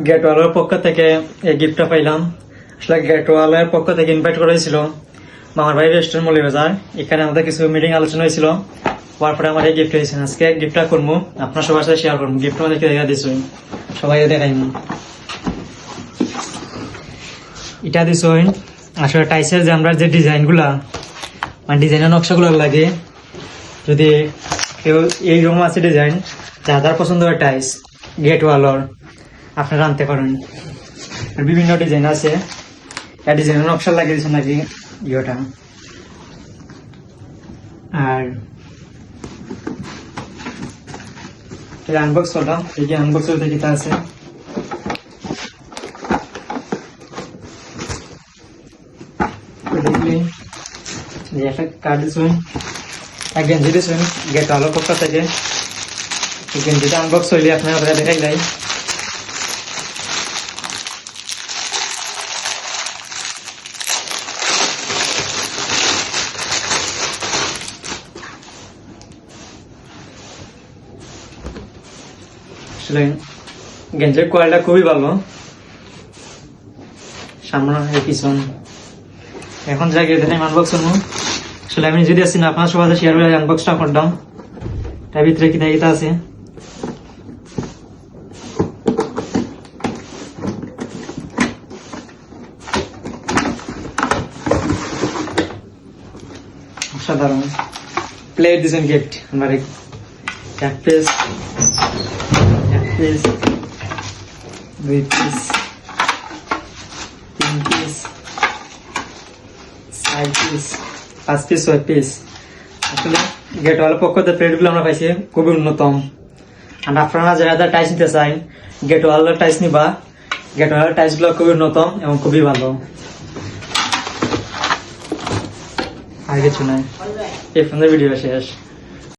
গেটওয়ালার পক্ষ থেকে এই গিফটটা পাইলাম। আসলে গেটওয়ালার পক্ষ থেকে ইনভাইট করা হয়েছিল মামার বাড়ির রেস্টুরেন্ট মৌলভীবাজার। এখানে আমাদের কিছু মিটিং আলোচনা হয়েছিল, তারপরে আমার এই গিফট হয়েছে। আজকে গিফটটা করবো, আপনার সবার সাথে শেয়ার করবো। গিফট আমাদেরকে দেখা দিচ্ছি, সবাই দেখাইম। এটা দিস আসলে টাইসের যে আমরা যে ডিজাইনগুলা মানে ডিজাইনের নকশাগুলো লাগে, যদি কেউ এইরকম আছে ডিজাইন যাদের পছন্দ হয় টাইস গেট ওয়ালর আপনারা আনতে পারেন। বিভিন্ন ডিজাইন আছে, ডিজাইনের নকশা লাগিয়ে দিচ্ছেন নাকি ইয়েটা। আর আনবক্স করলাম, এই যে আনবক্স করতে কিতা আছে। দেখলেন একটা কার্ড দিচ্ছেন, এক গেঞ্জি দিচ্ছেন গেট আলোর পক্ষ থেকে। গেঞ্জিটা আনবক্স হইলে আপনারা দেখাই যায়। আসলে গেঞ্জির কোয়ালিটিটা খুবই ভালো, সামনে পিছন। এখন যা গিয়ে দেখাই আনবক্স করবো। আসলে আমি যদি আসছি না, আপনার সবাই শেয়ার করে আনবক্সটা করলাম। তার ভিতরে কি কিতা আছে অসাধারণ। প্লেট দিয়েছেন গিফট আমার এক পিস, দুই পিস, তিন পিস, চার পিস, পাঁচ পিস, ছয় পিস। আসলে গেটওয়ালার পক্ষ থেকে প্লেটগুলো আমরা পাইছি খুবই উন্নতম। আর আপনারা যারা টাইস নিতে চান গেটওয়ালার টাইস নিবা। গেটওয়ালার টাইসগুলো খুবই উন্নতম এবং খুবই ভালো। আর কিছু নাই, এই ফোনের ভিডিও শেষ।